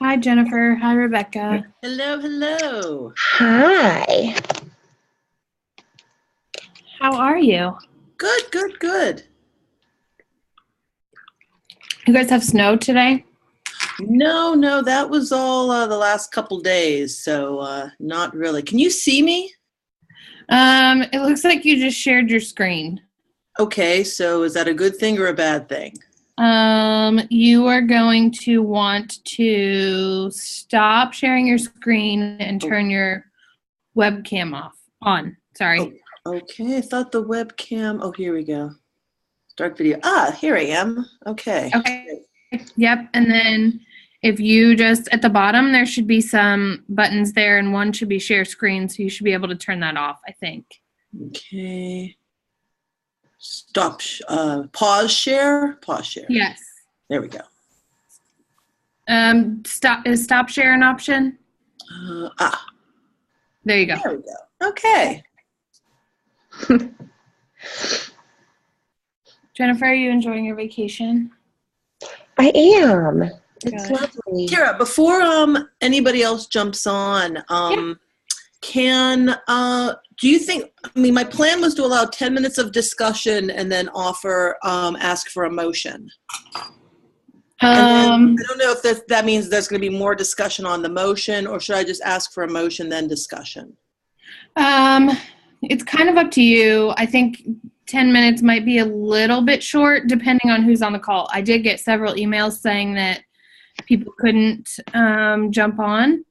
Hi, Jennifer. Hi, Rebecca. Hello, hello. Hi. How are you? Good, good, good. You guys have snow today? No, that was all the last couple days, so not really. Can you see me? It looks like you just shared your screen. Okay, so is that a good thing or a bad thing? You are going to want to stop sharing your screen and turn your webcam on. Sorry. Oh, okay, I thought the webcam. Oh, here we go. Start video. Here I am. Okay. Okay. Yep. And then if you just at the bottom, there should be some buttons there, and one should be share screen, so you should be able to turn that off, I think. Okay. Stop. Pause share. Pause share. Yes. There we go. Is stop share an option? There you go. There we go. Okay. Jennifer, are you enjoying your vacation? I am. It's Good. lovely. Tara, before anybody else jumps on, do you think, my plan was to allow 10 minutes of discussion and then ask for a motion. And then, I don't know if that means there's going to be more discussion on the motion, or should I just ask for a motion, then discussion? It's kind of up to you. I think 10 minutes might be a little bit short depending on who's on the call. I did get several emails saying that people couldn't jump on.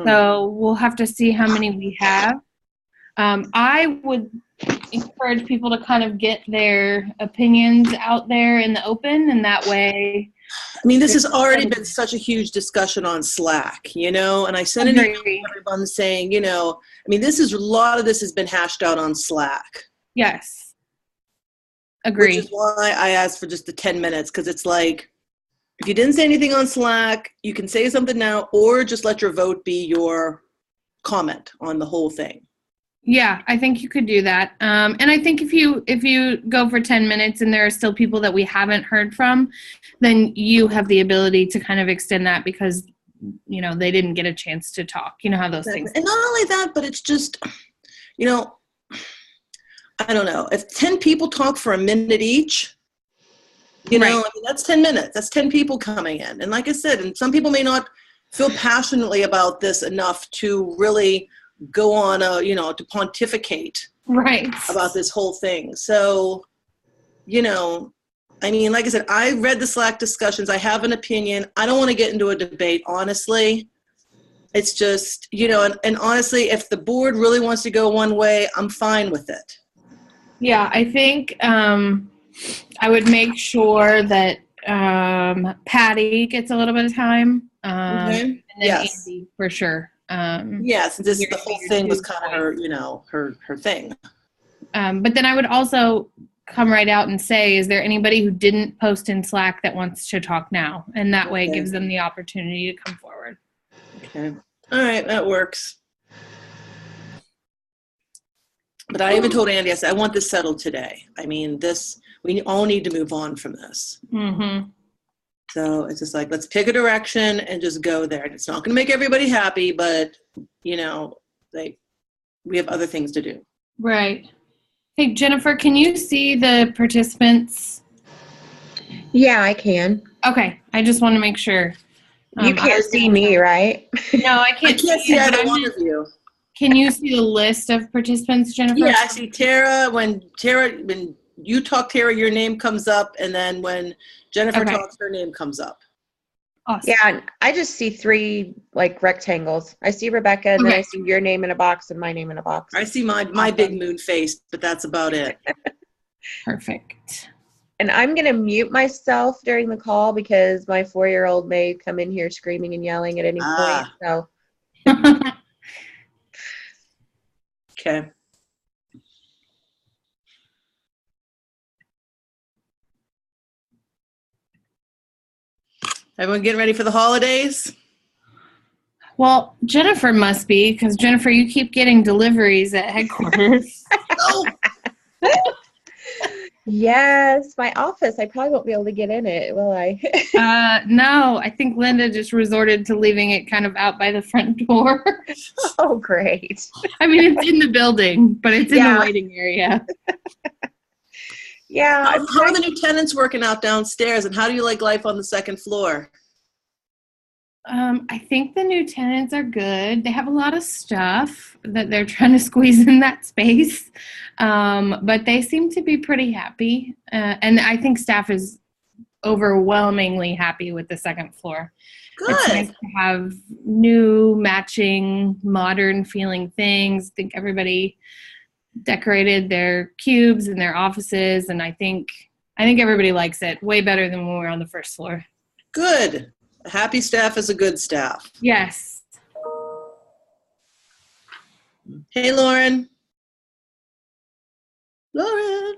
So we'll have to see how many we have. I would encourage people to kind of get their opinions out there in the open, and that way. This has already been such a huge discussion on Slack, and I sent an email to everyone saying, a lot of this has been hashed out on Slack. Yes. Agree. Which is why I asked for just the 10 minutes, because it's like, if you didn't say anything on Slack, you can say something now, or just let your vote be your comment on the whole thing. Yeah, I think you could do that. And I think if you go for 10 minutes and there are still people that we haven't heard from, then you have the ability to kind of extend that because, they didn't get a chance to talk. You know how those things. And not only that, but it's just, I don't know. If 10 people talk for a minute each, that's 10 minutes. That's 10 people coming in. And like I said, and some people may not feel passionately about this enough to really go on to pontificate about this whole thing. So, like I said, I read the Slack discussions. I have an opinion. I don't want to get into a debate, honestly. It's just, and honestly, if the board really wants to go one way, I'm fine with it. Yeah, I think I would make sure that Patty gets a little bit of time. Okay. And then Andy, for sure. Yes, the whole thing was kind of her thing. But then I would also come right out and say, is there anybody who didn't post in Slack that wants to talk now? And that way it gives them the opportunity to come forward. Okay. All right, that works. But I even told Andy, I said, I want this settled today. We all need to move on from this. Mm-hmm. So it's just like, let's pick a direction and just go there. And it's not going to make everybody happy, but, we have other things to do. Right. Hey, Jennifer, can you see the participants? Yeah, I can. Okay. I just want to make sure. You can't see me, right? No, I can't see either one of you. Can you see the list of participants, Jennifer? Yeah, I see Tara. When you talk, Tara, your name comes up, and then when Jennifer talks, her name comes up. Awesome. Yeah, I just see 3 rectangles. I see Rebecca, and then I see your name in a box and my name in a box. I see my big moon face, but that's about it. Perfect. And I'm going to mute myself during the call because my 4-year-old may come in here screaming and yelling at any point. So. Okay. Everyone getting ready for the holidays? Well, Jennifer must be, because Jennifer, you keep getting deliveries at headquarters. Yes, my office. I probably won't be able to get in it, will I? No, I think Linda just resorted to leaving it kind of out by the front door. Oh, great. I mean, it's in the building, but it's in the Yeah. waiting area. Yeah. How are the new tenants working out downstairs, and how do you like life on the second floor? I think the new tenants are good. They have a lot of stuff that they're trying to squeeze in that space, but they seem to be pretty happy. And I think staff is overwhelmingly happy with the second floor. It's nice Good. to have new, matching, modern feeling things. I think everybody decorated their cubes and their offices, and I think everybody likes it way better than when we were on the first floor. Good. A happy staff is a good staff. Yes. Hey, Lauren. Lauren.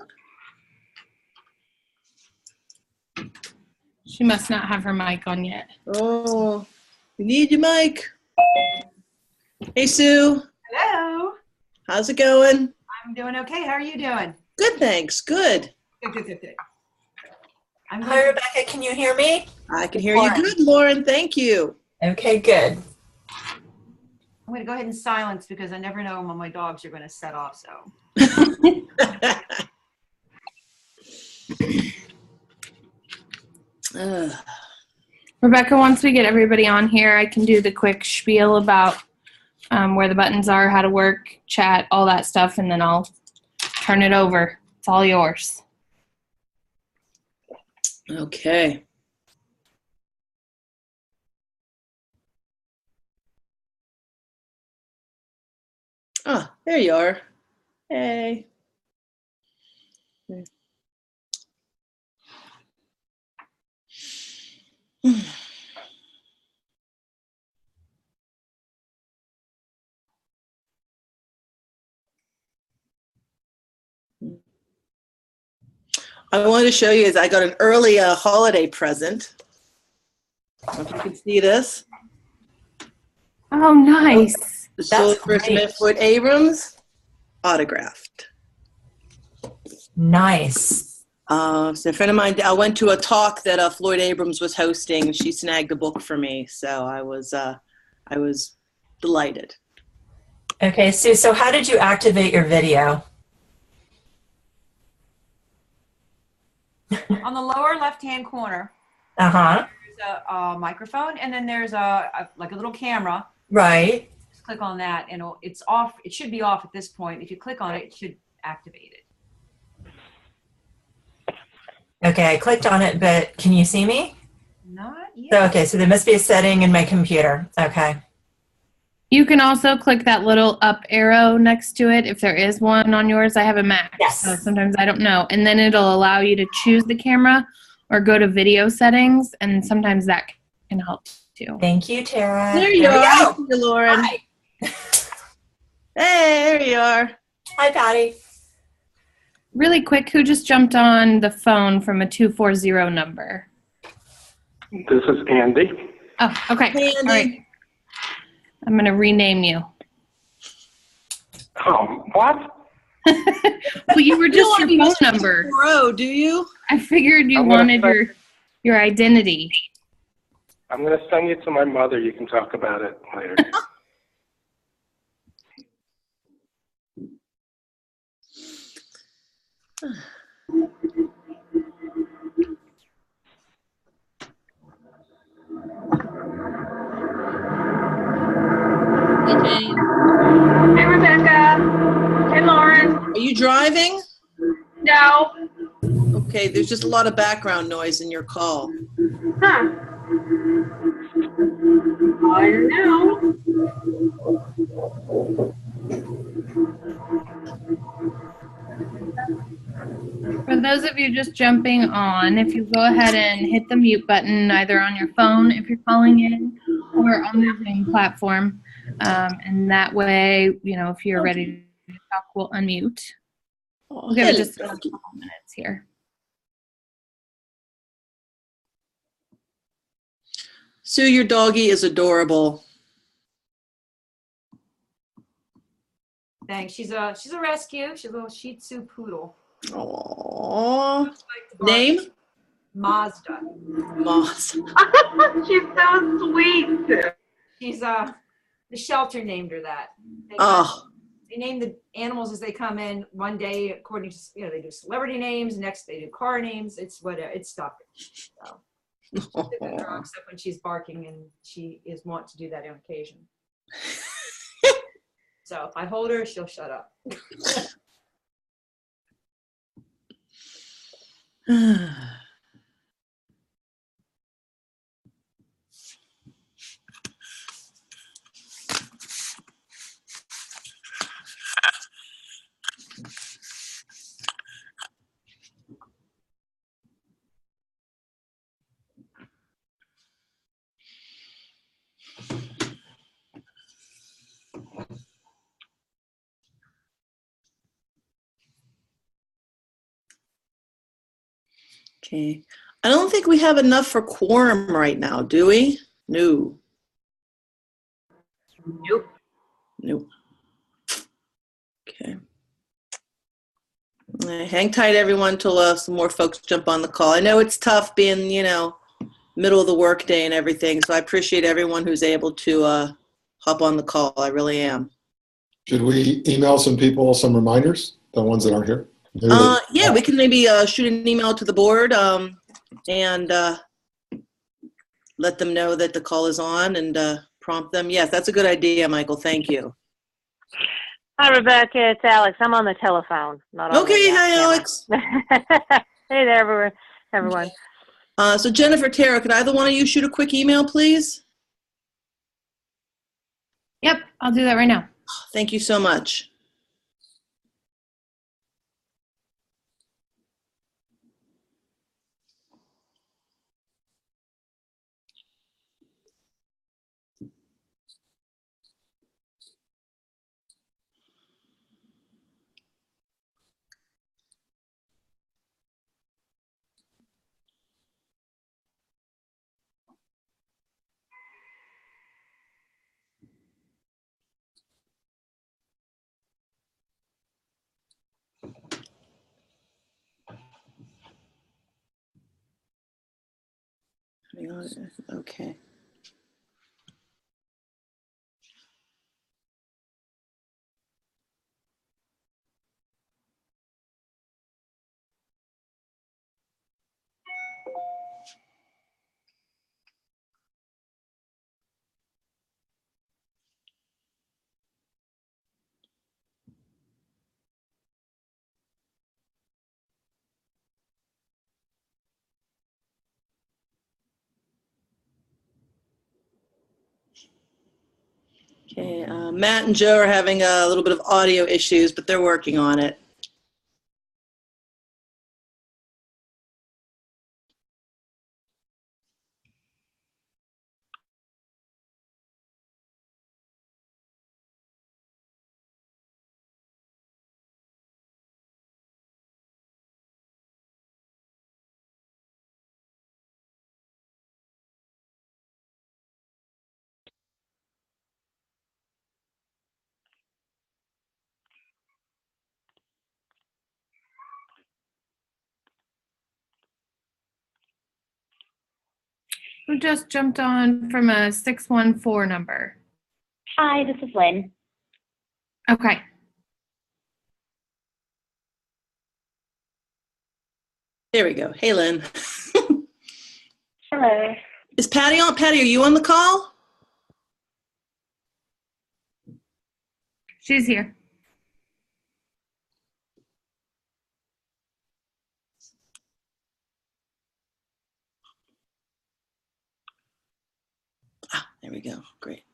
She must not have her mic on yet. Oh, we need your mic. Hey, Sue. Hello. How's it going? I'm doing okay. How are you doing? Good, thanks. Good. Good. Hi, Rebecca. Can you hear me? I can hear you good, Lauren. Thank you. Okay, good. I'm going to go ahead and silence because I never know when my dogs are going to set off. So. Rebecca, once we get everybody on here, I can do the quick spiel about where the buttons are, how to work, chat, all that stuff, and then I'll turn it over. It's all yours. Okay. Ah, there you are. Hey. I wanted to show you is I got an early holiday present. I don't know if you can see this. Oh, nice. The Sold for Smith Wood Abrams autographed. Nice. So a friend of mine, I went to a talk that Floyd Abrams was hosting, and she snagged a book for me. So I was delighted. Okay, Sue, so how did you activate your video? On the lower left-hand corner, Uh-huh. there's a microphone, and then there's a little camera. Right. Just click on that, and it's off. It should be off at this point. If you click on it, it should activate it. Okay, I clicked on it, but can you see me? Not yet. So, okay, so there must be a setting in my computer. Okay. You can also click that little up arrow next to it if there is one on yours. I have a Mac, Yes. so sometimes I don't know. And then it'll allow you to choose the camera or go to video settings, and sometimes that can help too. Thank you, Tara. There you are. Go. Thank you, Lauren. Hi. Hey, there you are. Hi, Patty. Really quick, who just jumped on the phone from a 240 number? This is Andy. Oh, okay. Hey, Andy. All right. I'm going to rename you. What? Well, you were just your phone number. Pro, do you? I figured you I'm gonna wanted your identity. I'm going to send you to my mother. You can talk about it later. Hey, Jane. Hey, Rebecca. Hey, Lauren. Are you driving? No. Okay, there's just a lot of background noise in your call. Huh. I don't know. For those of you just jumping on, if you go ahead and hit the mute button either on your phone if you're calling in or on the Zoom platform, and that way, if you're ready to talk, we'll unmute. We'll give it just a couple minutes here. Sue, your doggie is adorable. Thanks. She's a rescue. She's a little Shih Tzu poodle. Aww. Like the bar- Name? Mazda. Moss. She's so sweet. She's the shelter named her that. Oh. They name the animals as they come in. One day, according to they do celebrity names. Next, they do car names. It's whatever. It's stuff. So, except when she's barking, and she is wont to do that on occasion. So if I hold her, she'll shut up. Okay. I don't think we have enough for quorum right now, do we? No. Nope. Nope. Okay. Hang tight, everyone, till some more folks jump on the call. I know it's tough being, middle of the workday and everything, so I appreciate everyone who's able to hop on the call. I really am. Should we email some people some reminders, the ones that aren't here? Yeah, we can maybe shoot an email to the board and let them know that the call is on and prompt them. Yes, that's a good idea, Michael. Thank you. Hi, Rebecca. It's Alex. I'm on the telephone. Not on Okay, the hi, camera. Alex. Hey there, everyone. So Jennifer, Tara, could either one of you shoot a quick email, please? Yep, I'll do that right now. Thank you so much. Okay. Okay, Matt and Joe are having a little bit of audio issues, but they're working on it. Who just jumped on from a 614 number? Hi, this is Lynn. Okay. There we go. Hey, Lynn. Hello. Is Patty on? Patty, are you on the call? She's here. Ah, there we go. Great.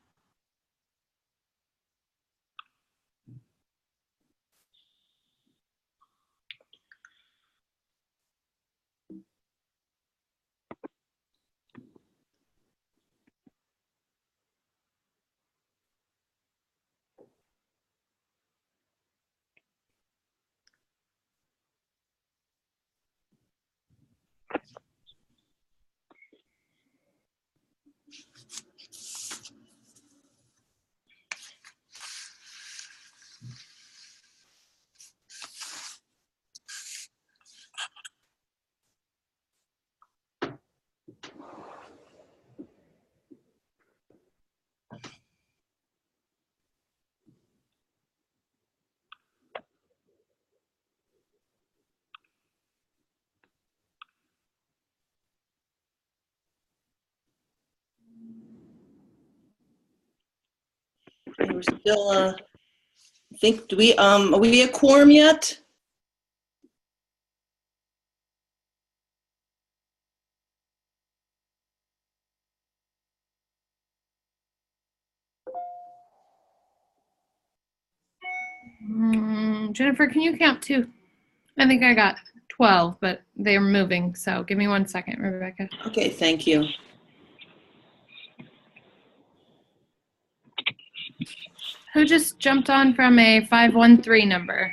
We're still, I think, are we a quorum yet? Jennifer, can you count two? I think I got 12, but they're moving. So give me 1 second, Rebecca. Okay, thank you. Who just jumped on from a 513 number?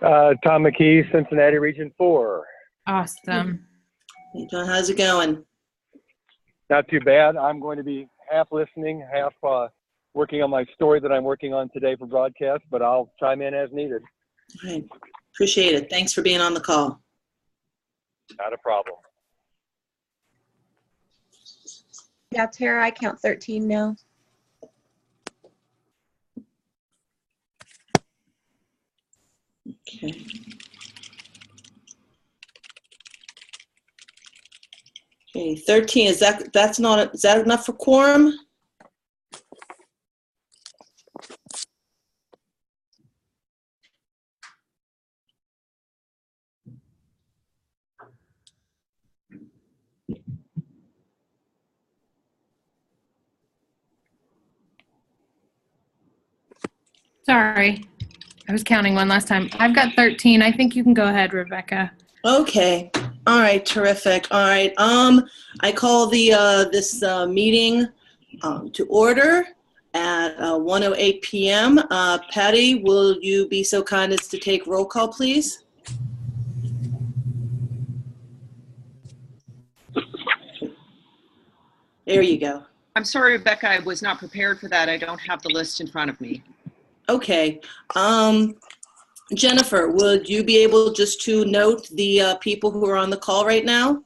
Tom McKee, Cincinnati Region 4. Awesome. Hey, John, how's it going? Not too bad. I'm going to be half listening, half working on my story that I'm working on today for broadcast, but I'll chime in as needed. All right. Appreciate it. Thanks for being on the call. Not a problem. Yeah, Tara, I count 13 now. Okay. Okay, 13, is that enough for quorum? Sorry. I was counting one last time. I've got 13. I think you can go ahead, Rebecca. Okay. All right. Terrific. All right. I call this meeting to order at 1:08 p.m. Patty, will you be so kind as to take roll call, please? There you go. I'm sorry, Rebecca, I was not prepared for that. I don't have the list in front of me. Okay. Jennifer, would you be able just to note the people who are on the call right now?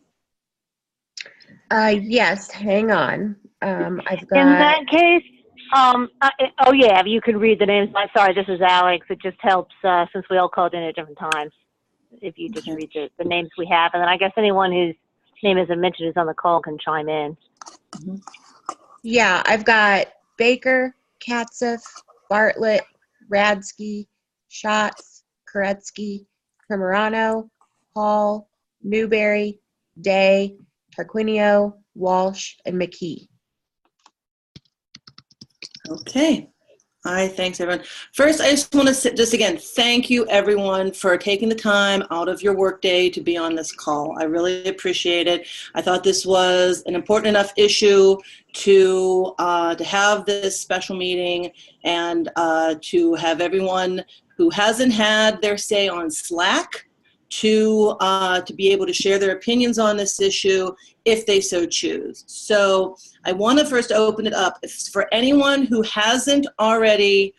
Yes, hang on. I've got. In that case, oh yeah, you can read the names. I'm sorry, this is Alex. It just helps since we all called in at different times. If you just read the names we have, and then I guess anyone whose name isn't mentioned who's on the call can chime in. Yeah, I've got Baker, Katzif, Bartlett, Radsky, Schatz, Koretsky, Primerano, Hall, Newberry, Day, Tarquinio, Walsh, and McKee. Okay. All right. Thanks, everyone. First, I just want to just again, thank you, everyone, for taking the time out of your workday to be on this call. I really appreciate it. I thought this was an important enough issue to have this special meeting and to have everyone who hasn't had their say on Slack to be able to share their opinions on this issue if they so choose. So I want to first open it up. For anyone who hasn't already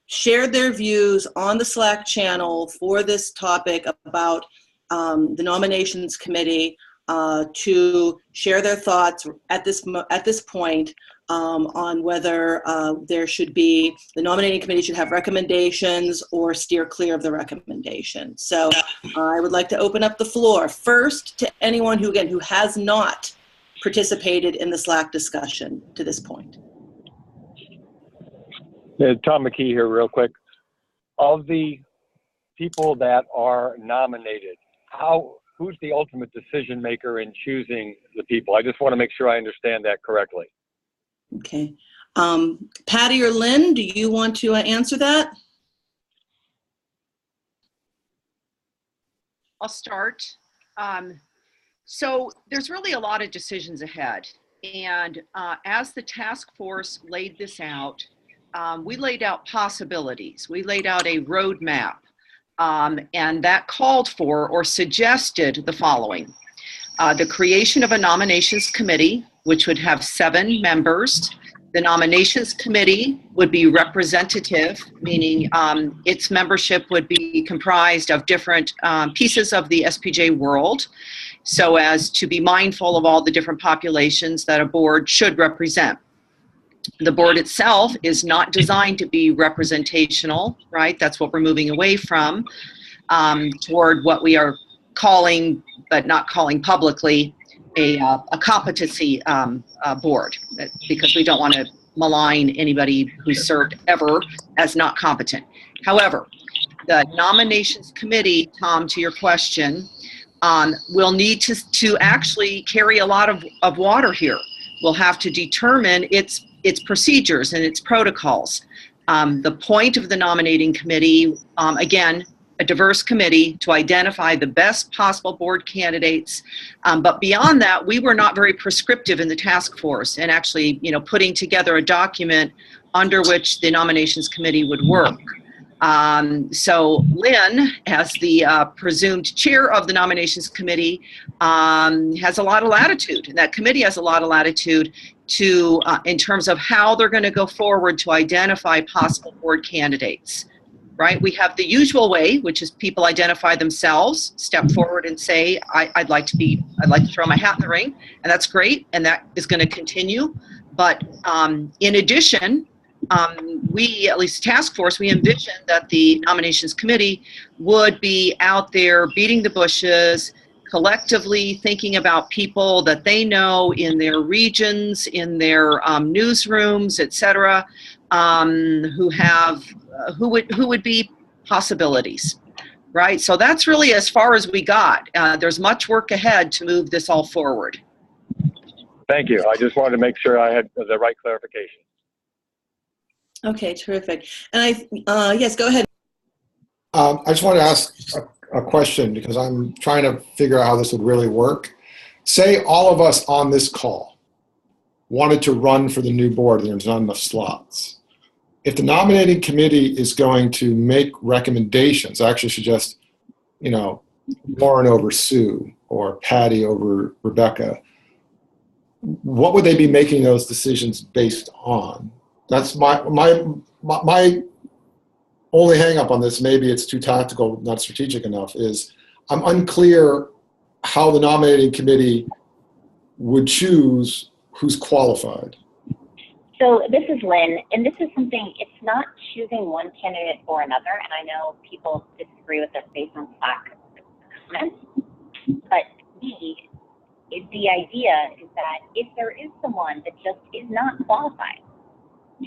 shared their views on the Slack channel for this topic about the nominations committee, to share their thoughts at this point on whether there should be, the nominating committee should have recommendations or steer clear of the recommendation. So I would like to open up the floor first to anyone who, again, who has not participated in the Slack discussion to this point. Tom McKee here real quick. Of the people that are nominated, who's the ultimate decision maker in choosing the people? I just want to make sure I understand that correctly. Okay. Patty or Lynn, do you want to answer that? I'll start. So there's really a lot of decisions ahead. And as the task force laid this out, we laid out possibilities. We laid out a roadmap. And that called for or suggested the following. The creation of a nominations committee, which would have 7 members. The nominations committee would be representative, meaning its membership would be comprised of different pieces of the SPJ world, so as to be mindful of all the different populations that a board should represent. The board itself is not designed to be representational, right? That's what we're moving away from, toward what we are calling, but not calling publicly, a competency board, because we don't want to malign anybody who served ever as not competent. However, the nominations committee, Tom, to your question, will need to actually carry a lot of water here. We'll have to determine its procedures and its protocols. The point of the nominating committee, again, a diverse committee to identify the best possible board candidates. But beyond that, we were not very prescriptive in the task force and actually, putting together a document under which the nominations committee would work. So Lynn, as the presumed chair of the nominations committee, has a lot of latitude, and that committee has a lot of latitude to, in terms of how they're going to go forward to identify possible board candidates. Right? We have the usual way, which is people identify themselves, step forward and say, I'd like to throw my hat in the ring, and that's great, and that is going to continue. But in addition, we, at least task force, we envision that the nominations committee would be out there beating the bushes, collectively thinking about people that they know in their regions, in their newsrooms, et cetera, who would be possibilities, right? So that's really as far as we got. There's much work ahead to move this all forward. Thank you. I just wanted to make sure I had the right clarification. Okay, terrific. And yes, go ahead. I just want to ask a question because I'm trying to figure out how this would really work. Say all of us on this call wanted to run for the new board and there's not enough slots. If the nominating committee is going to make recommendations, I actually suggest, Lauren over Sue or Patty over Rebecca, what would they be making those decisions based on? That's my only hang up on this, maybe it's too tactical, not strategic enough, is I'm unclear how the nominating committee would choose who's qualified. So this is Lynn, and this is something, it's not choosing one candidate or another, and I know people disagree with this based on Slack comments, but the idea is that if there is someone that just is not qualified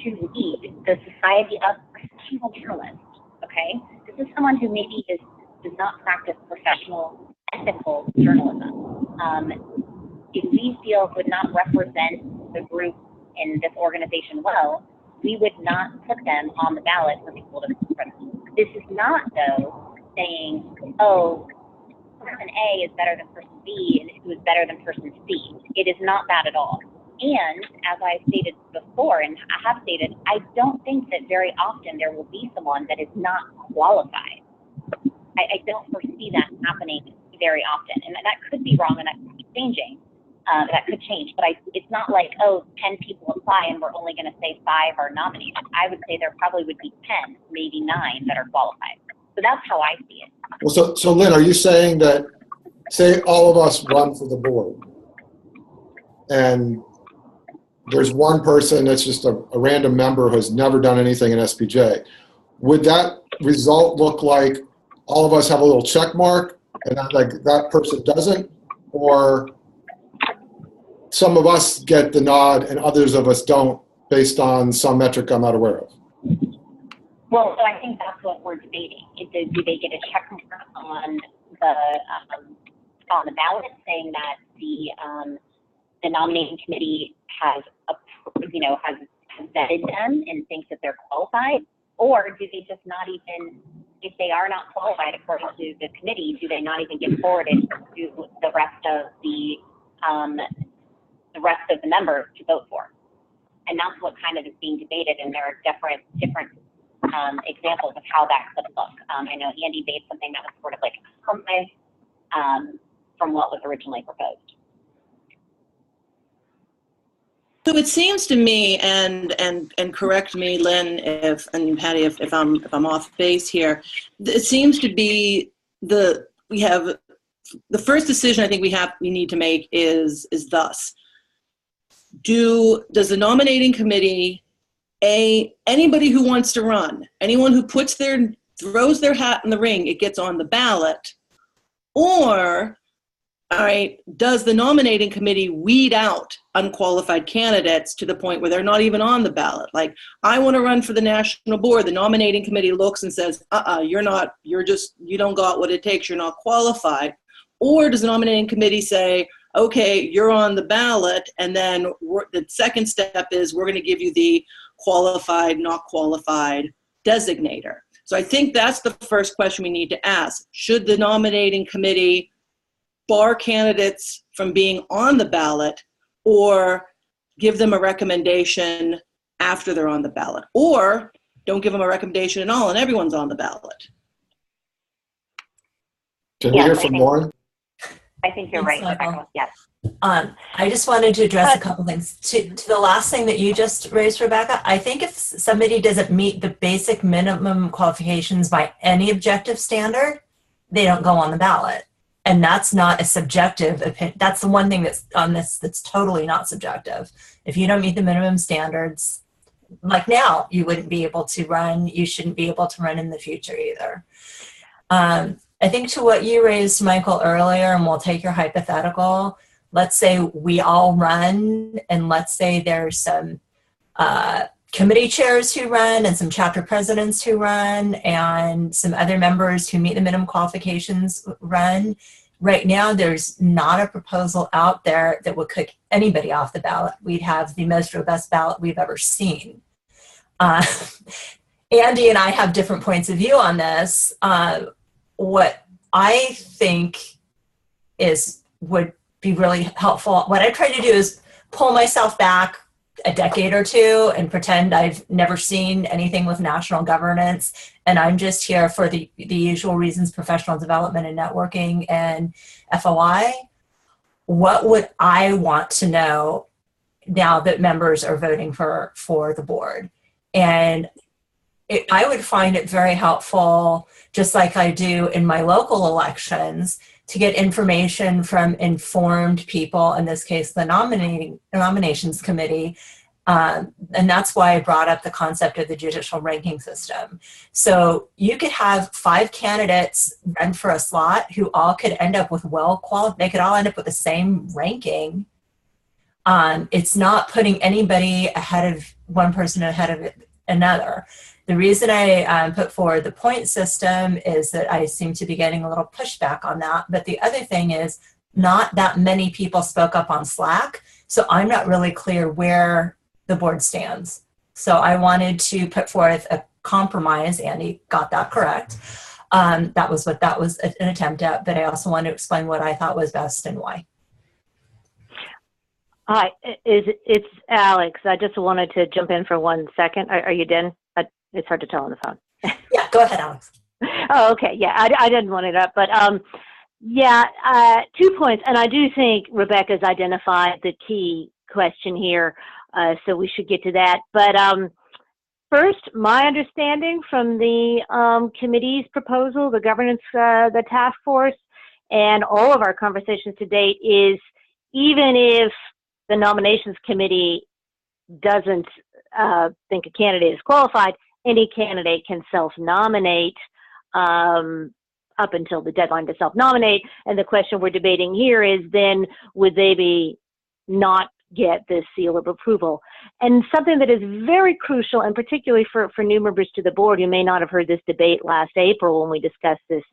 to lead the Society of Professional Journalists, okay? This is someone who maybe does not practice professional, ethical journalism. If these fields would not represent the group in this organization well, we would not put them on the ballot for people to vote. This is not, though, saying, oh, person A is better than person B and who is better than person C. It is not that at all. And as I stated before, and I have stated, I don't think that very often there will be someone that is not qualified. I don't foresee that happening very often. And that could be wrong and that could be changing. That could change. But it's not like, 10 people apply and we're only going to say 5 are nominated. I would say there probably would be 10, maybe 9 that are qualified. So that's how I see it. Well, so Lynn, are you saying that, say all of us run for the board, and there's one person that's just a random member who has never done anything in SPJ, would that result look like all of us have a little check mark and that person doesn't, or some of us get the nod and others of us don't based on some metric I'm not aware of? Well, so I think that's what we're debating. Do they get a check mark on the ballot saying that the nominating committee has vetted them and thinks that they're qualified, or do they just not even, if they are not qualified according to the committee, do they not even get forwarded to the rest of the members to vote for? And that's what kind of is being debated, and there are different examples of how that could look. I know Andy made something that was sort of like a compromise from what was originally proposed. So it seems to me, and correct me, Lynn, and Patty, if I'm off base here, it seems to be the first decision I think we need to make is thus: does the nominating committee, anybody who wants to run, anyone who throws their hat in the ring, it gets on the ballot, or All right, does the nominating committee weed out unqualified candidates to the point where they're not even on the ballot? Like, I want to run for the national board. The nominating committee looks and says, you don't got what it takes, you're not qualified. Or does the nominating committee say, okay, you're on the ballot, and then the second step is we're going to give you the qualified, not qualified designator. So I think that's the first question we need to ask. Should the nominating committee bar candidates from being on the ballot, or give them a recommendation after they're on the ballot, or don't give them a recommendation at all and everyone's on the ballot? Can we hear from Lauren? I think you're right, Rebecca. Yes. I just wanted to address a couple things. To the last thing that you just raised, Rebecca, I think if somebody doesn't meet the basic minimum qualifications by any objective standard, they don't go on the ballot. And that's not a subjective opinion. That's the one thing that's on this that's totally not subjective. If you don't meet the minimum standards, like now, you wouldn't be able to run. You shouldn't be able to run in the future either. I think to what you raised, Michael, earlier, and we'll take your hypothetical, let's say we all run, and let's say there's some committee chairs who run and some chapter presidents who run and some other members who meet the minimum qualifications run. Right now, there's not a proposal out there that would kick anybody off the ballot. We'd have the most robust ballot we've ever seen. Andy and I have different points of view on this. What I think would be really helpful, what I try to do is pull myself back a decade or two and pretend I've never seen anything with national governance, and I'm just here for the usual reasons, professional development and networking and FOI. What would I want to know now that members are voting for the board? And I would find it very helpful, just like I do in my local elections, to get information from informed people, in this case, the nominations committee. And that's why I brought up the concept of the judicial ranking system. So you could have 5 candidates run for a slot who all could end up with they could all end up with the same ranking. It's not putting anybody ahead of one person ahead of another. The reason I put forward the point system is that I seem to be getting a little pushback on that. But the other thing is, not that many people spoke up on Slack, so I'm not really clear where the board stands. So I wanted to put forth a compromise. Andy got that correct. That was what that was an attempt at, but I also wanted to explain what I thought was best and why. Hi, it's Alex. I just wanted to jump in for 1 second. Are you done? It's hard to tell on the phone. Yeah, go ahead, Alex. Oh, okay. Yeah, I didn't want it up, but 2 points, and I do think Rebecca's identified the key question here, so we should get to that. But first, my understanding from the committee's proposal, the governance, the task force, and all of our conversations to date is, even if the nominations committee doesn't think a candidate is qualified, any candidate can self-nominate up until the deadline to self-nominate. And the question we're debating here is then, would they not get this seal of approval? And something that is very crucial, and particularly for new members to the board who may not have heard this debate last April when we discussed this,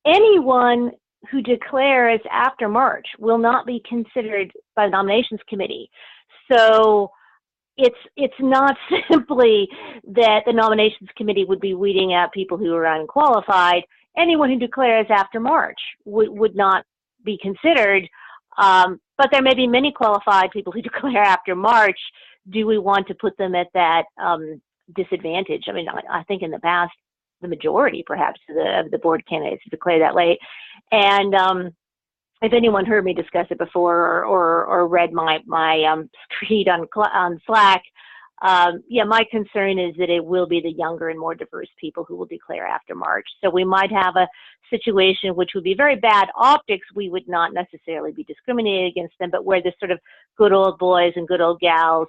anyone who declares after March will not be considered by the nominations committee. So it's not simply that the nominations committee would be weeding out people who are unqualified. Anyone who declares after March would not be considered. But there may be many qualified people who declare after March. Do we want to put them at that disadvantage? I mean, I think in the past, the majority perhaps of the board candidates declare that late. And if anyone heard me discuss it before or read my screed on Slack, my concern is that it will be the younger and more diverse people who will declare after March. So we might have a situation which would be very bad optics. We would not necessarily be discriminating against them, but where the sort of good old boys and good old gals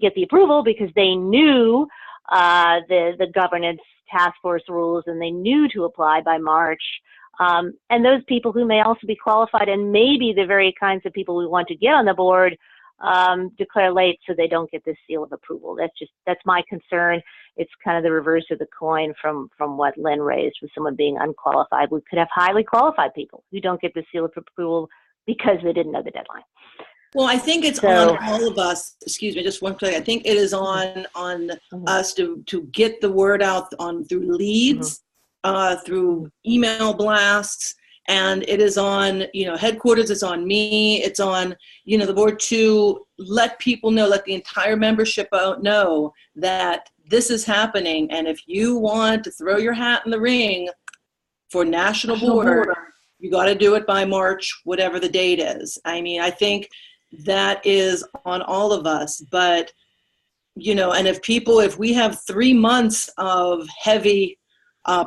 get the approval because they knew the governance task force rules and they knew to apply by March. And those people who may also be qualified and maybe the very kinds of people we want to get on the board declare late so they don't get this seal of approval. That's my concern. It's kind of the reverse of the coin from what Lynn raised with someone being unqualified. We could have highly qualified people who don't get the seal of approval because they didn't know the deadline. Well, I think it's on all of us. Excuse me, just one thing. I think it is on us to get the word out through leads, through email blasts, and it is on headquarters. It's on me. It's on the board to let people know, let the entire membership know that this is happening. And if you want to throw your hat in the ring for national board, you got to do it by March, whatever the date is. I mean, I think that is on all of us, but and if we have 3 months of heavy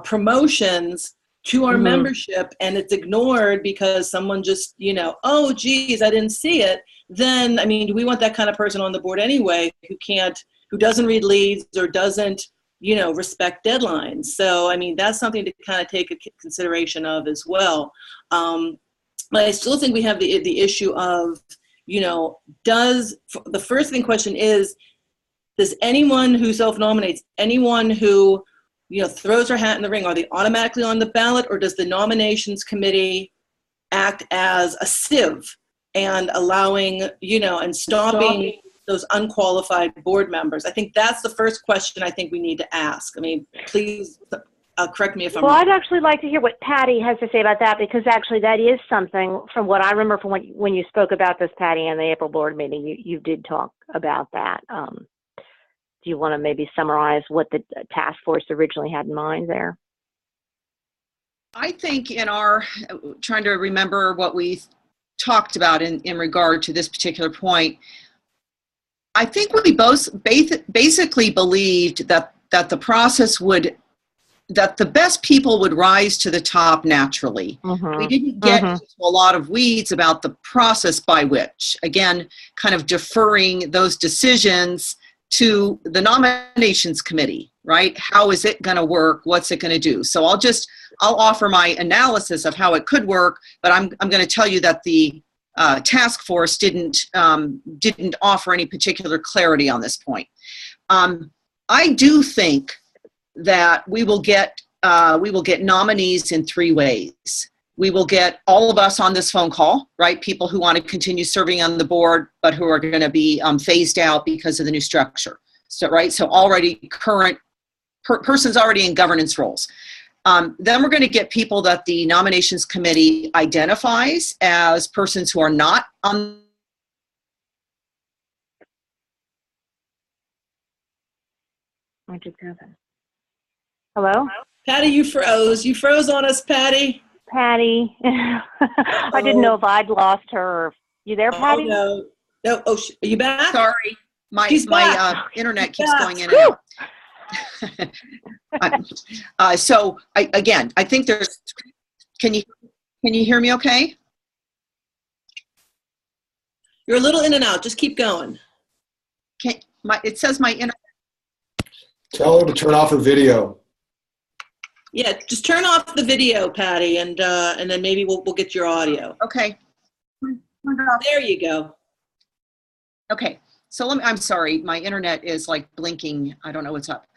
promotions to our membership and it's ignored because someone just oh geez, I didn't see it, then I mean, do we want that kind of person on the board anyway who doesn't read leads or doesn't respect deadlines? So I mean, that's something to kind of take a consideration of as well. But I still think we have the issue of the first thing question is, does anyone who self-nominates, anyone who, throws their hat in the ring, are they automatically on the ballot, or does the nominations committee act as a sieve and allowing, and stopping those unqualified board members? I think that's the first question I think we need to ask. I mean, please correct me if I'm wrong. Well, I'd actually like to hear what Patty has to say about that, because actually that is something from what I remember from when you spoke about this, Patty, in the April board meeting, you did talk about that. Do you want to maybe summarize what the task force originally had in mind there? I think in our trying to remember what we talked about in regard to this particular point, I think we both basically believed that the process that the best people would rise to the top naturally. We didn't get into a lot of weeds about the process by which, again, kind of deferring those decisions to the nominations committee, right? How is it going to work? What's it going to do? So I'll offer my analysis of how it could work, but I'm going to tell you that the task force didn't offer any particular clarity on this point. I do think that we will get nominees in 3 ways. We will get all of us on this phone call, right? People who want to continue serving on the board, but who are going to be phased out because of the new structure. So, right? So already current persons already in governance roles. Then we're going to get people that the nominations committee identifies as persons who are not on. What just happened? Hello? Patty, you froze. You froze on us, Patty. Patty. I didn't know if I'd lost her. You there, Patty? Oh, no. Oh, are you back? Sorry. My internet keeps going in and out. So I think there's, can you hear me okay? You're a little in and out. Just keep going. It says my internet. Tell her to turn off her video. Yeah, just turn off the video, Patty, and then maybe we'll get your audio. Okay. There you go. Okay. So I'm sorry, my internet is like blinking. I don't know what's up.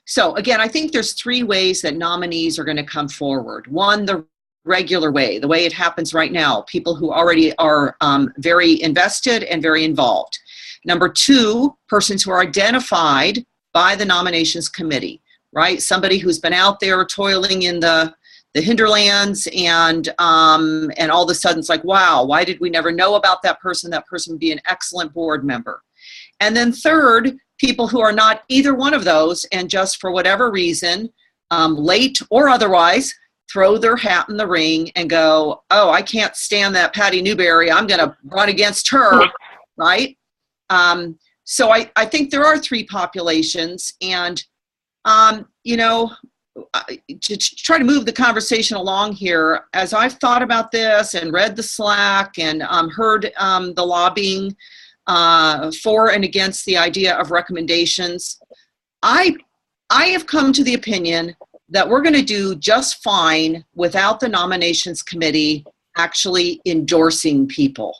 So again, I think there's 3 ways that nominees are going to come forward. One, the regular way, the way it happens right now, people who already are very invested and very involved. Number 2, persons who are identified by the nominations committee, right? Somebody who's been out there toiling in the hinterlands and all of a sudden it's like, wow, why did we never know about that person? That person would be an excellent board member. And then 3rd, people who are not either one of those and just for whatever reason, late or otherwise, throw their hat in the ring and go, oh, I can't stand that Patty Newberry. I'm going to run against her, right? So I think there are 3 populations, and to try to move the conversation along here, as I've thought about this and read the Slack and heard the lobbying for and against the idea of recommendations, I have come to the opinion that we're going to do just fine without the nominations committee actually endorsing people.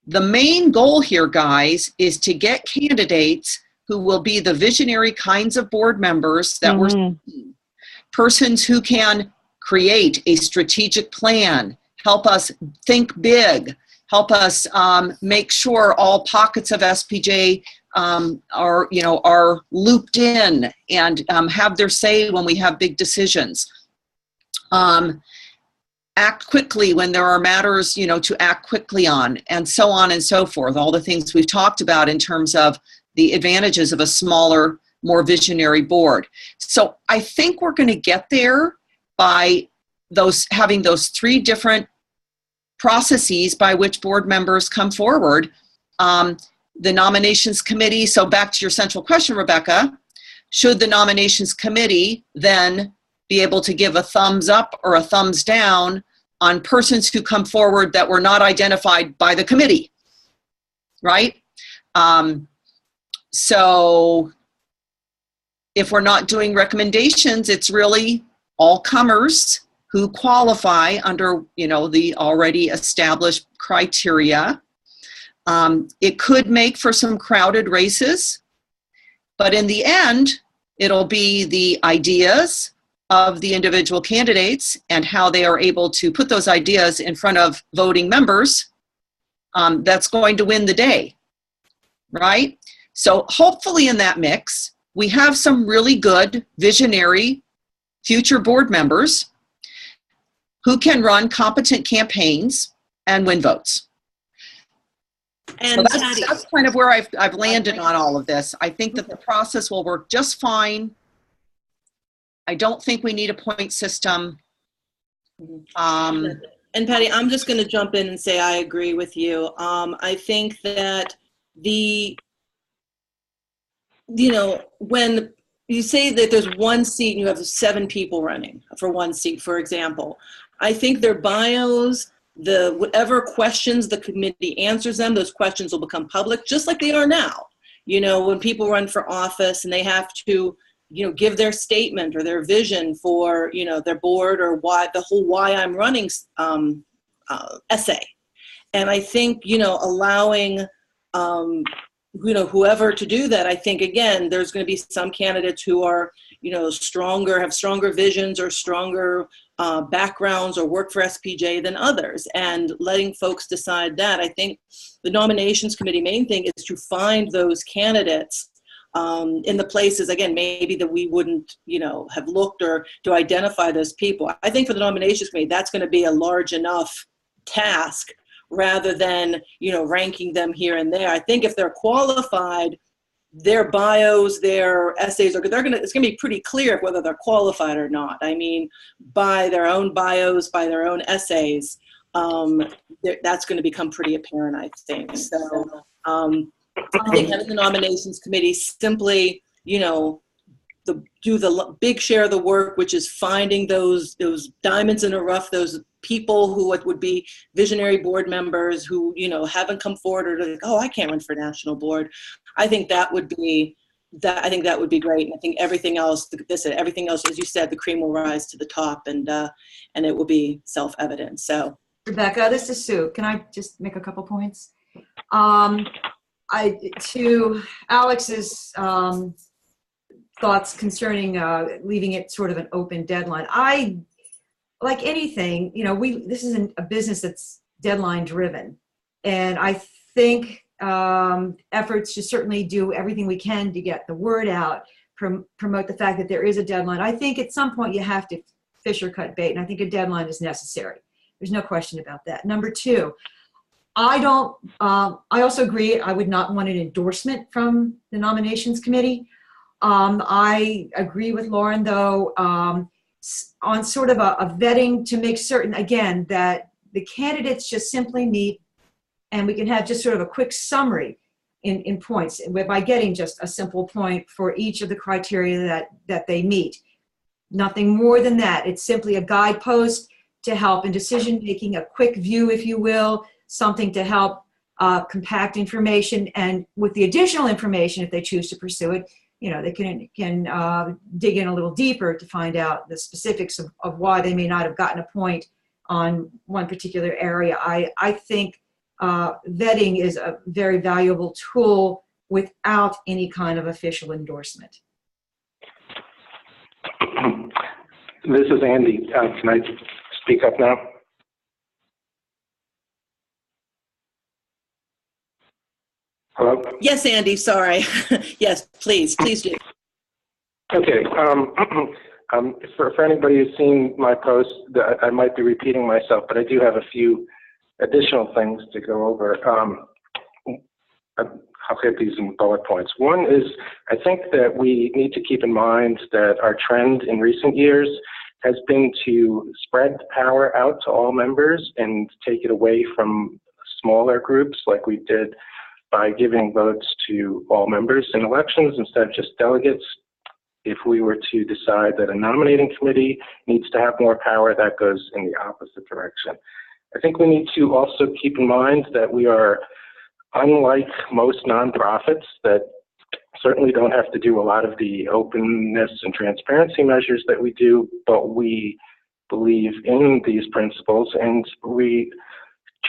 The main goal here, guys, is to get candidates who will be the visionary kinds of board members that we're seeking. Persons who can create a strategic plan, help us think big, help us make sure all pockets of SPJ are looped in and have their say when we have big decisions. Act quickly when there are matters, to act quickly on, and so on and so forth. All the things we've talked about in terms of the advantages of a smaller, more visionary board. So I think we're going to get there by having those 3 different processes by which board members come forward. The nominations committee, so back to your central question, Rebecca, should the nominations committee then be able to give a thumbs up or a thumbs down on persons who come forward that were not identified by the committee, right? So if we're not doing recommendations, it's really all comers who qualify under, the already established criteria. It could make for some crowded races, but in the end, it'll be the ideas of the individual candidates and how they are able to put those ideas in front of voting members that's going to win the day, right? So hopefully in that mix, we have some really good visionary future board members who can run competent campaigns and win votes. And so that's kind of where I've landed on all of this. I think that the process will work just fine. I don't think we need a point system. And Patty, I'm just going to jump in and say I agree with you. I think that when you say that there's one seat and you have 7 people running for one seat, for example, I think their bios, whatever questions the committee answers them, those questions will become public, just like they are now. When people run for office and they have to, give their statement or their vision for, their board or why I'm running essay. And I think, allowing, whoever to do that, I think, again, there's going to be some candidates who are, have stronger visions or stronger backgrounds or work for SPJ than others, and letting folks decide that. I think the nominations committee main thing is to find those candidates in the places, again, maybe that we wouldn't, have looked, or to identify those people. I think for the nominations committee, that's going to be a large enough task rather than, ranking them here and there. I think if they're qualified, their bios, their essays, it's going to be pretty clear whether they're qualified or not. I mean, by their own bios, by their own essays, that's going to become pretty apparent, I think. So I think having the nominations committee simply, do the big share of the work, which is finding those diamonds in the rough, those people who would be visionary board members who, haven't come forward, or like, oh, I can't run for national board. I think that would be great. And I think everything else, as you said, the cream will rise to the top, and it will be self-evident. So, Rebecca, this is Sue. Can I just make a couple points? To Alex's thoughts concerning leaving it sort of an open deadline. Like anything, this isn't a business that's deadline driven. And I think efforts to certainly do everything we can to get the word out, promote the fact that there is a deadline. I think at some point you have to fish or cut bait, and I think a deadline is necessary. There's no question about that. Number 2, I also agree, I would not want an endorsement from the nominations committee. I agree with Lauren, though, on sort of a vetting to make certain, again, that the candidates just simply meet, and we can have just sort of a quick summary in points by getting just a simple point for each of the criteria that they meet. Nothing more than that. It's simply a guidepost to help in decision making, a quick view, if you will, something to help compact information, and with the additional information, if they choose to pursue it, they can dig in a little deeper to find out the specifics of why they may not have gotten a point on one particular area. I think vetting is a very valuable tool without any kind of official endorsement. This is Andy. Can I speak up now? Hello? Yes, Andy, sorry. Yes, please do. Okay. For anybody who's seen my post, I might be repeating myself, but I do have a few additional things to go over. I'll hit these in bullet points. One is, I think that we need to keep in mind that our trend in recent years has been to spread power out to all members and take it away from smaller groups like we did by giving votes to all members in elections instead of just delegates. If we were to decide that a nominating committee needs to have more power, that goes in the opposite direction. I think we need to also keep in mind that we are, unlike most nonprofits that certainly don't have to do a lot of the openness and transparency measures that we do, but we believe in these principles, and we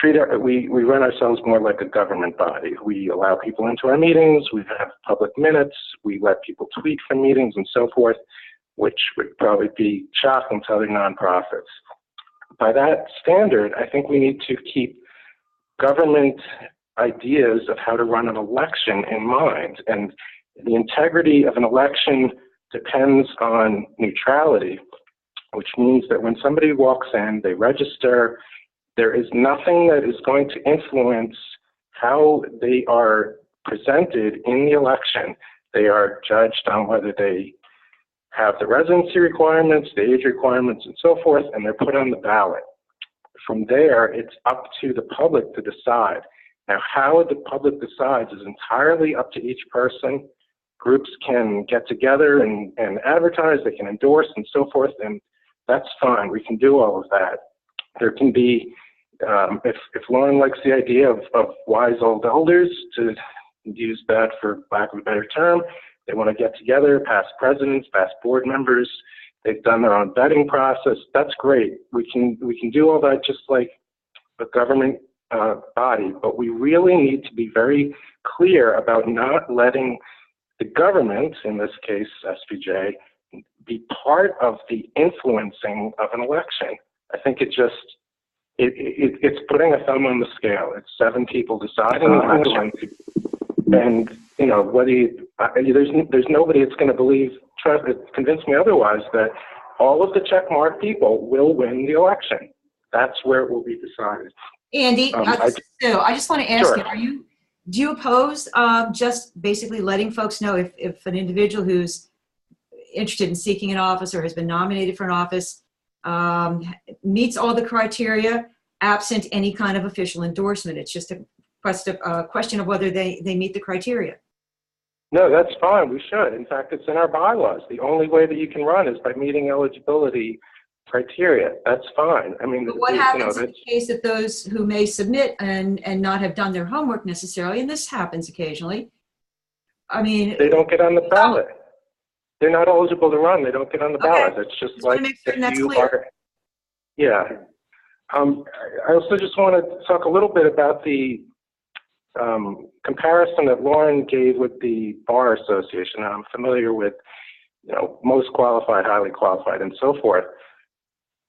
run ourselves more like a government body. We allow people into our meetings, we have public minutes, we let people tweet from meetings and so forth, which would probably be shocking to other nonprofits. By that standard, I think we need to keep government ideas of how to run an election in mind. And the integrity of an election depends on neutrality, which means that when somebody walks in, they register, there is nothing that is going to influence how they are presented in the election. They are judged on whether they have the residency requirements, the age requirements, and so forth, and they're put on the ballot. From there, it's up to the public to decide. Now, how the public decides is entirely up to each person. Groups can get together and advertise, they can endorse and so forth, and that's fine. We can do all of that. There can be, if Lauren likes the idea of wise old elders, to use that for lack of a better term, they want to get together, past presidents, past board members, they've done their own vetting process, that's great. We can do all that just like a government body, but we really need to be very clear about not letting the government, in this case SPJ, be part of the influencing of an election. I think it's putting a thumb on the scale. It's 7 people deciding an election, and there's nobody that's going to try to convince me otherwise that all of the checkmark people will win the election. That's where it will be decided. Andy, I just want to ask Sure. you, do you oppose just basically letting folks know if an individual who's interested in seeking an office or has been nominated for an office meets all the criteria, absent any kind of official endorsement? It's just a question of whether they meet the criteria. No, that's fine. We should. In fact, it's in our bylaws. The only way that you can run is by meeting eligibility criteria. That's fine. I mean, but what happens in the case of those who may submit and not have done their homework necessarily, and this happens occasionally? I mean, they don't get on the ballot. They're not eligible to run. They don't get on the ballot. It's just like if you are. Yeah. I also just want to talk a little bit about the comparison that Lauren gave with the Bar Association. I'm familiar with, most qualified, highly qualified, and so forth.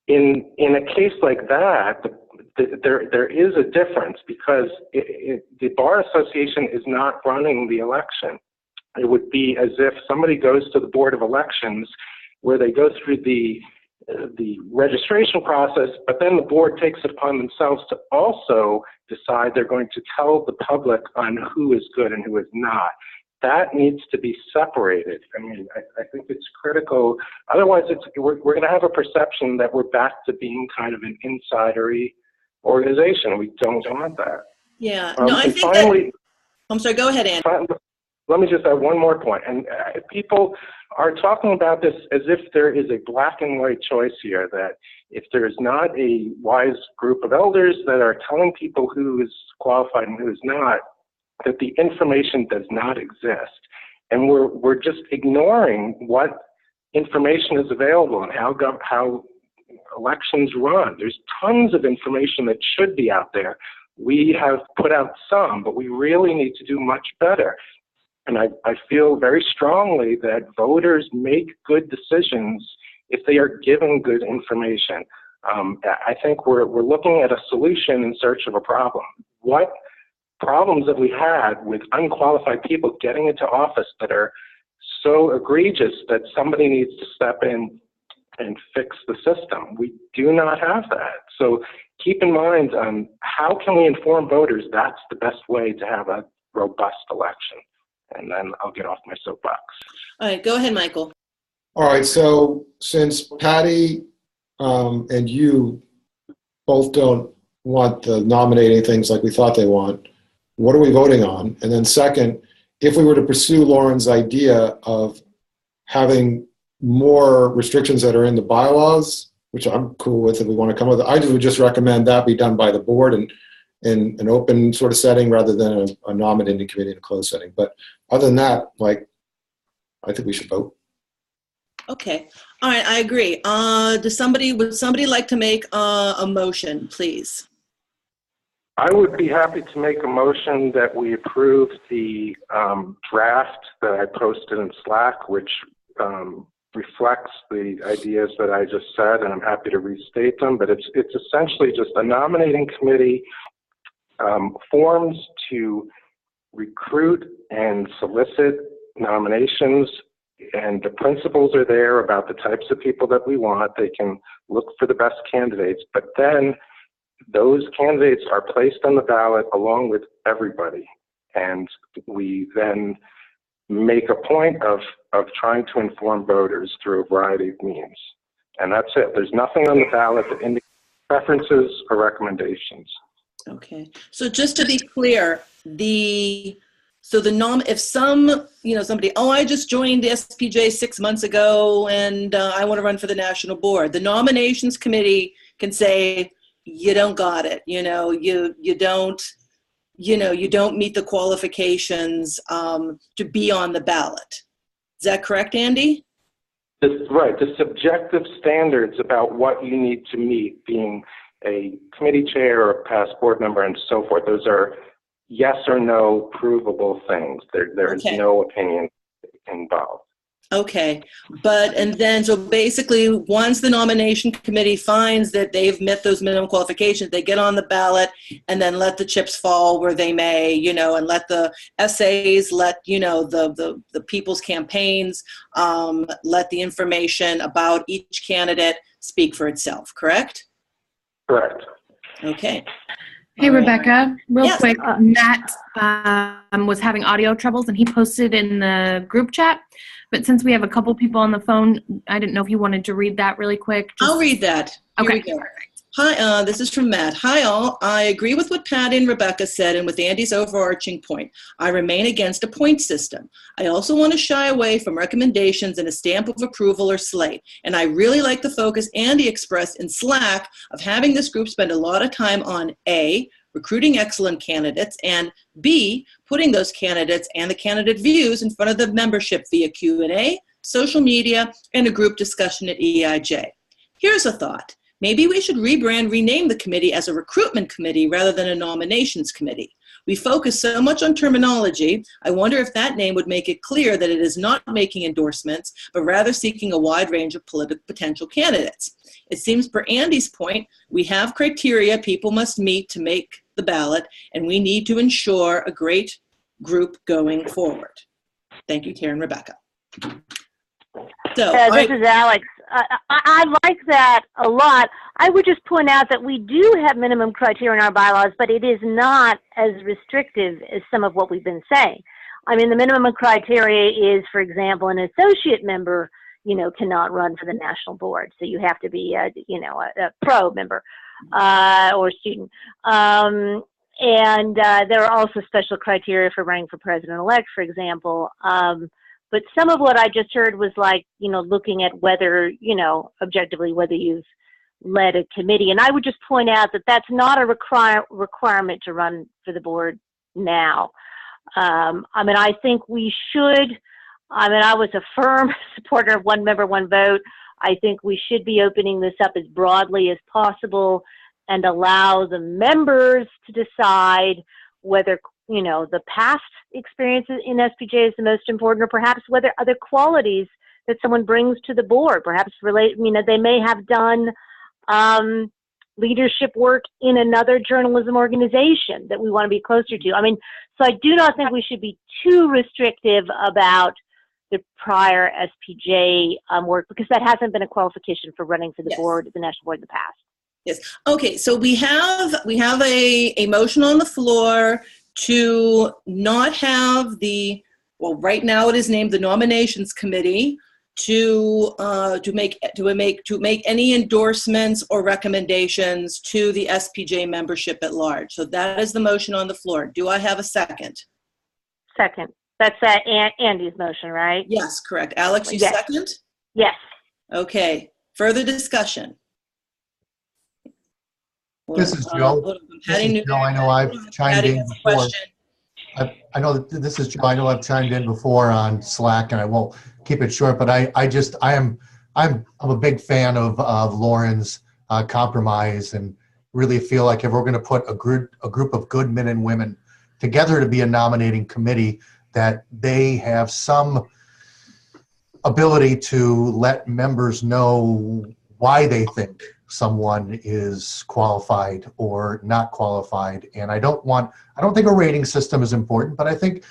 In a case like that, there is a difference because the Bar Association is not running the election. It would be as if somebody goes to the Board of Elections where they go through the registration process, but then the board takes it upon themselves to also decide they're going to tell the public on who is good and who is not. That needs to be separated. I mean, I think it's critical. Otherwise, we're going to have a perception that we're back to being kind of an insidery organization. We don't want that. Yeah. No, I think finally, I'm sorry, go ahead, Andy. Let me just add one more point. And people are talking about this as if there is a black and white choice here, that if there is not a wise group of elders that are telling people who is qualified and who is not, that the information does not exist. and we're just ignoring what information is available and how elections run. There's tons of information that should be out there. We have put out some, but we really need to do much better. And I feel very strongly that voters make good decisions if they are given good information. I think we're looking at a solution in search of a problem. What problems have we had with unqualified people getting into office that are so egregious that somebody needs to step in and fix the system? We do not have that. So keep in mind, how can we inform voters that's the best way to have a robust election? And then I'll get off my soapbox. All right, go ahead, Michael. All right, so since Patty and you both don't want the nominating things like we thought they want, what are we voting on? And then second, if we were to pursue Lauren's idea of having more restrictions that are in the bylaws, which I'm cool with if we want to come with it, I would just recommend that be done by the board and in an open sort of setting rather than a nominating committee in a closed setting. But other than that, like, I think we should vote. Okay. All right, I agree. Would somebody like to make a motion, please? I would be happy to make a motion that we approve the draft that I posted in Slack, which reflects the ideas that I just said, and I'm happy to restate them. But it's essentially just a nominating committee forms to recruit and solicit nominations, and the principles are there about the types of people that we want. They can look for the best candidates, but then those candidates are placed on the ballot along with everybody, and we then make a point of trying to inform voters through a variety of means. And that's it. There's nothing on the ballot that indicates preferences or recommendations. Okay. So just to be clear, if somebody, I just joined the SPJ 6 months ago and I want to run for the national board, the nominations committee can say, you don't got it. You don't meet the qualifications to be on the ballot. Is that correct, Andy? Right. The subjective standards about what you need to meet, being a committee chair or a past board member and so forth, those are yes or no provable things. There's Okay. no opinion involved. Okay, so basically once the nomination committee finds that they've met those minimum qualifications, they get on the ballot and then let the chips fall where they may, and let the essays, let, the people's campaigns, let the information about each candidate speak for itself, correct? Correct. Okay. Hey, Rebecca, real Yes. quick, Matt was having audio troubles and he posted in the group chat. But since we have a couple people on the phone, I didn't know if you wanted to read that really quick. I'll read that. Here Okay. we go. Hi, this is from Matt. Hi, all. I agree with what Pat and Rebecca said and with Andy's overarching point. I remain against a point system. I also want to shy away from recommendations and a stamp of approval or slate. And I really like the focus Andy expressed in Slack of having this group spend a lot of time on A, recruiting excellent candidates, and B, putting those candidates and the candidate views in front of the membership via Q&A, social media, and a group discussion at EIJ. Here's a thought. Maybe we should rename the committee as a recruitment committee rather than a nominations committee. We focus so much on terminology, I wonder if that name would make it clear that it is not making endorsements, but rather seeking a wide range of potential candidates. It seems per Andy's point, we have criteria people must meet to make the ballot, and we need to ensure a great group going forward. Thank you, Karen, Rebecca. So, this is Alex. I like that a lot. I would just point out that we do have minimum criteria in our bylaws, but it is not as restrictive as some of what we've been saying. I mean, the minimum criteria is, for example, an associate member, cannot run for the national board. So you have to be, a pro member or student. And there are also special criteria for running for president-elect, for example. But some of what I just heard was like, looking at whether, objectively, whether you've led a committee. And I would just point out that that's not a requirement to run for the board now. I think we should I mean, I was a firm supporter of one member, one vote. I think we should be opening this up as broadly as possible and allow the members to decide whether, you know, the past experiences in SPJ is the most important, or perhaps whether other qualities that someone brings to the board, perhaps relate, you know, they may have done leadership work in another journalism organization that we want to be closer to. I mean, so I do not think we should be too restrictive about the prior SPJ work, because that hasn't been a qualification for running for the board, the national board in the past. Yes. Okay. So we have a motion on the floor to not have the, well, right now it is named the nominations committee to make any endorsements or recommendations to the SPJ membership at large. So that is the motion on the floor. Do I have a second? Second. That's Andy's motion, right? Yes, correct. Alex, you Yes. second? Yes. Okay. Further discussion? This is Joe. I know I've chimed in before. I know that this is Joe. I know I've chimed in before on Slack, and I won't keep it short. But I'm a big fan of Lauren's compromise, and really feel like if we're going to put a group of good men and women together to be a nominating committee, that they have some ability to let members know why they think someone is qualified or not qualified. And I don't think a rating system is important, but I think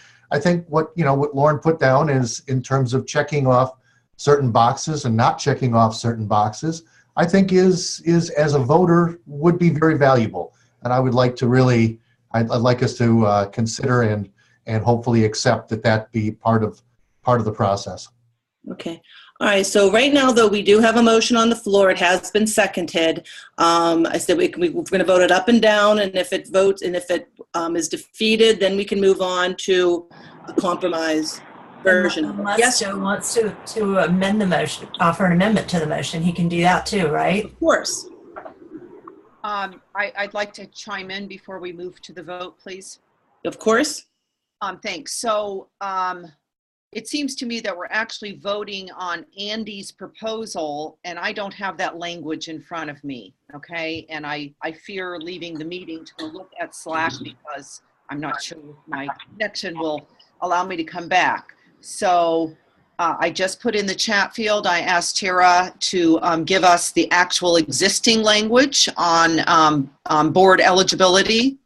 what Lauren put down is, in terms of checking off certain boxes and not checking off certain boxes, I think is as a voter would be very valuable. And I would like to I'd like us to consider and hopefully accept that be part of the process. Okay. All right. So right now, though, we do have a motion on the floor. It has been seconded. I said we're going to vote it up and down, and if it is defeated, then we can move on to a compromise version. Unless Joe wants to amend the motion, offer an amendment to the motion, he can do that too, right? Of course. I'd like to chime in before we move to the vote, please. Of course. Thanks. So it seems to me that we're actually voting on Andy's proposal, and I don't have that language in front of me, okay? And I fear leaving the meeting to go look at Slack, because I'm not sure if my connection will allow me to come back. So I just put in the chat field, I asked Tara to give us the actual existing language on board eligibility,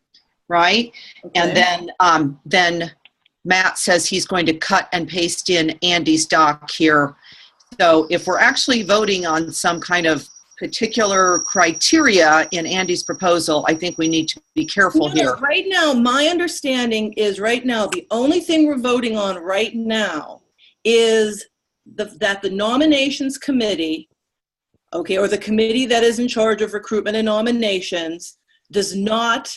right? Okay. And then Matt says he's going to cut and paste in Andy's doc here. So if we're actually voting on some kind of particular criteria in Andy's proposal, I think we need to be careful here. Right now, my understanding is the only thing we're voting on right now is that the nominations committee, okay, or the committee that is in charge of recruitment and nominations, does not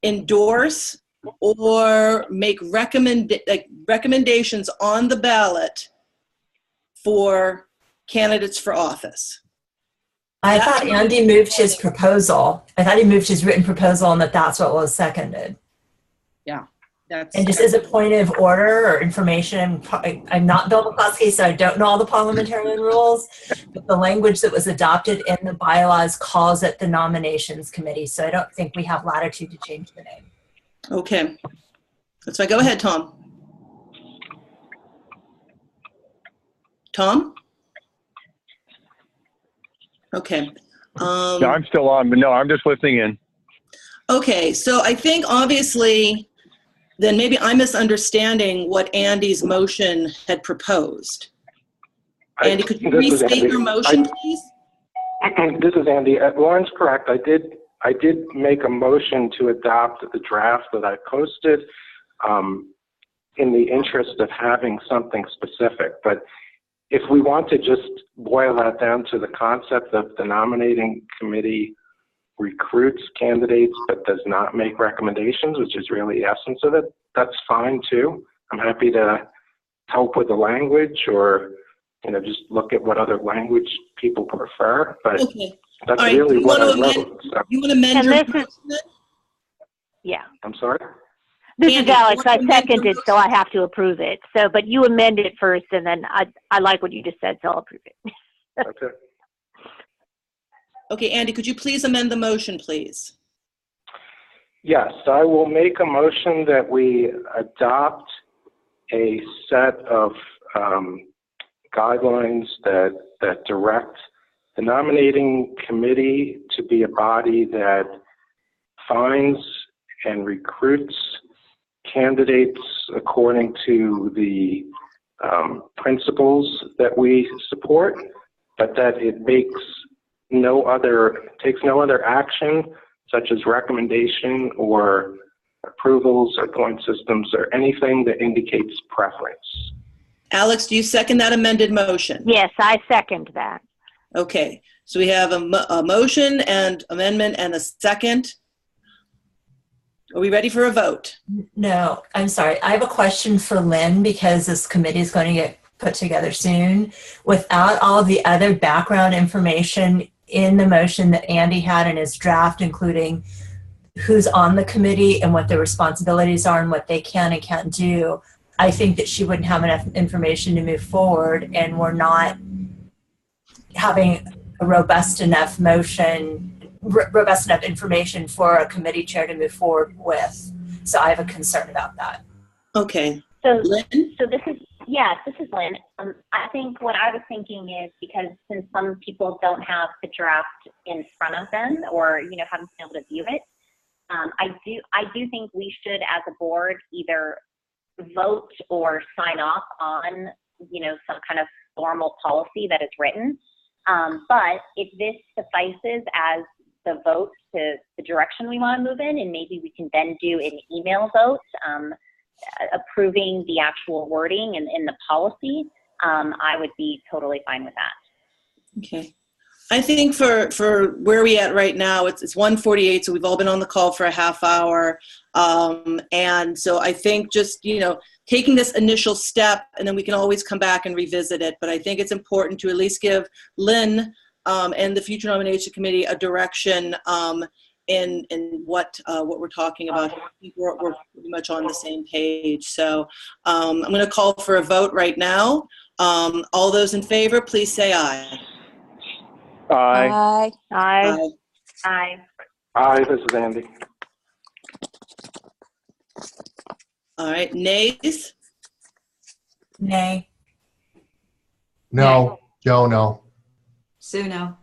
endorse or make recommendations on the ballot for candidates for office. I thought Andy moved his proposal. I thought he moved his written proposal, and that's what was seconded. Yeah. And just as a point of order or information, I'm not Bill McCluskey, so I don't know all the parliamentarian rules, but the language that was adopted in the bylaws calls it the nominations committee, so I don't think we have latitude to change the name. Okay. That's right. Go ahead, Tom. Tom? Okay. No, I'm still on, but no, I'm just listening in. Okay, so I think obviously then maybe I'm misunderstanding what Andy's motion had proposed. Andy, could you restate your motion, please? This is Andy. Lauren's correct. I did make a motion to adopt the draft that I posted in the interest of having something specific. But if we want to just boil that down to the concept of the nominating committee recruits candidates but does not make recommendations, which is really the essence of it, that's fine too. I'm happy to help with the language, or just look at what other language people prefer. But okay. That's really what I wrote. You want to amend your motion then? Yeah. I'm sorry? This Andy, is you Alex. want I to amend your seconded, so I have to approve it. So, but you amend it first, and then I like what you just said, so I'll approve it. Okay. Okay, Andy, could you please amend the motion, please? Yes, I will make a motion that we adopt a set of guidelines that direct the nominating committee to be a body that finds and recruits candidates according to the principles that we support, but that it takes no other action, such as recommendation or approvals or point systems or anything that indicates preference. Alex, do you second that amended motion? Yes, I second that. Okay, so we have a motion and amendment and a second. Are we ready for a vote? No, I'm sorry. I have a question for Lynn because this committee is going to get put together soon. Without all the other background information in the motion that Andy had in his draft, including who's on the committee and what their responsibilities are and what they can and can't do, I think that she wouldn't have enough information to move forward, and we're not having a robust enough information for a committee chair to move forward with. So I have a concern about that. Okay. So, Lynn? so this is Lynn. I think what I was thinking is, because since some people don't have the draft in front of them, or haven't been able to view it, I do think we should, as a board, either vote or sign off on some kind of formal policy that is written. But if this suffices as the vote to the direction we want to move in, and maybe we can then do an email vote approving the actual wording and the policy, I would be totally fine with that. Okay. I think for where we at right now, it's 1:48, so we've all been on the call for a half hour. And so I think just, taking this initial step, and then we can always come back and revisit it. But I think it's important to at least give Lynn and the future nomination committee a direction in what we're talking about. I think we're pretty much on the same page. So I'm going to call for a vote right now. All those in favor, please say aye. Aye. Aye. Aye. Aye, this is Andy. All right, nays? Nay. No. Joe, no. Sue, no.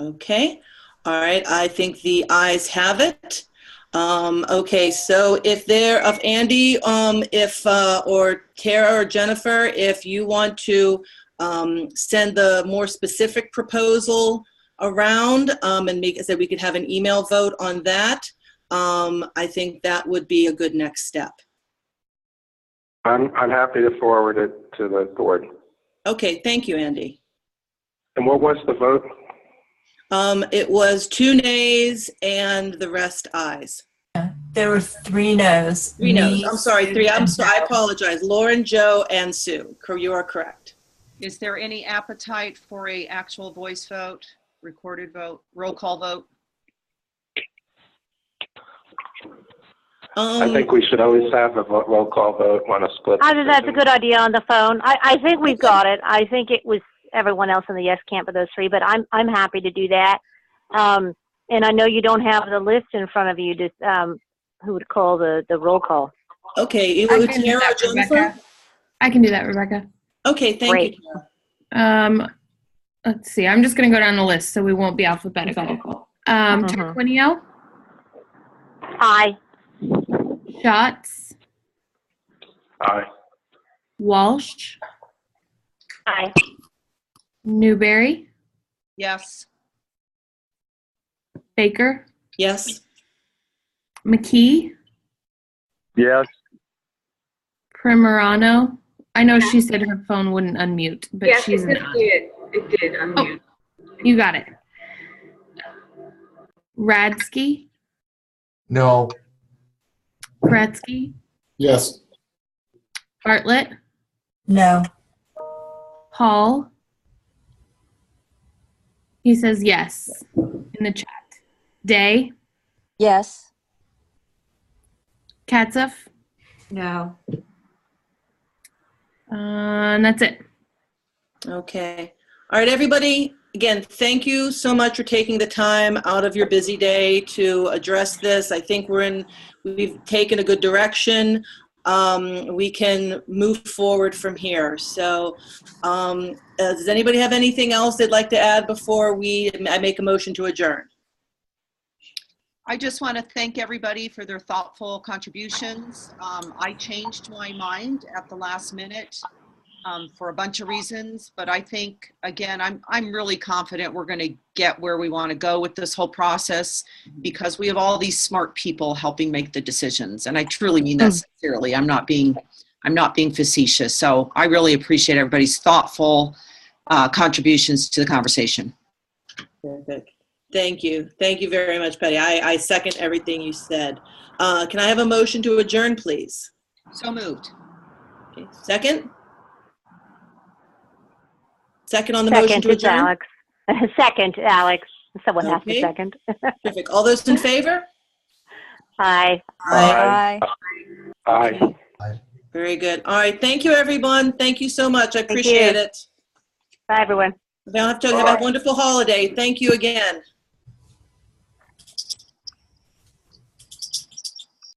Okay. All right, I think the ayes have it. Okay, so if Andy, or Tara or Jennifer, if you want to send the more specific proposal around and so we could have an email vote on that, I think that would be a good next step. I'm happy to forward it to the board. Okay, thank you, Andy. And what was the vote? It was 2 nays and the rest ayes. There were 3 no's. 3 no's. Me, I'm sorry, Sue, 3. and I Joe. apologize. Lauren, Joe, and Sue. You are correct. Is there any appetite for a actual voice vote, recorded vote, roll call vote? I think we should always have a roll call vote on a split. I think that's a good idea on the phone. I think we've got it. I think it was everyone else in the yes camp of those 3, but I'm happy to do that. And I know you don't have the list in front of you to who would call the roll call. Okay, either Tara or Jennifer? I can do that, Rebecca. Okay, thank you. Let's see. I'm just going to go down the list so we won't be alphabetical. Tarquinio? Aye. Schatz? Aye. Walsh? Aye. Newberry? Yes. Baker? Yes. McKee? Yes. Primorano? I know she said her phone wouldn't unmute, but Yes, she's it not. did. It did unmute. You got it. Radsky? No. Kretsky? Yes. Bartlett? No. Paul? He says yes in the chat. Day? Yes. Katzif? No. And that's it. Okay. All right, everybody. Again, thank you so much for taking the time out of your busy day to address this. I think we've taken a good direction. We can move forward from here. So does anybody have anything else they'd like to add before I make a motion to adjourn? I just want to thank everybody for their thoughtful contributions. I changed my mind at the last minute for a bunch of reasons, but I think, again, I'm really confident we're going to get where we want to go with this whole process because we have all these smart people helping make the decisions, and I truly mean that sincerely. I'm not being facetious. So I really appreciate everybody's thoughtful contributions to the conversation. Perfect. Thank you. Thank you very much, Patty. I second everything you said. Can I have a motion to adjourn, please? So moved. Okay. Second? Second on the motion to adjourn? Alex. Second, Alex. Someone has to second. Terrific. All those in favor? Aye. Aye. Aye. Very good. All right. Thank you, everyone. Thank you so much. I appreciate it. Bye, everyone. Have a wonderful holiday. Thank you again.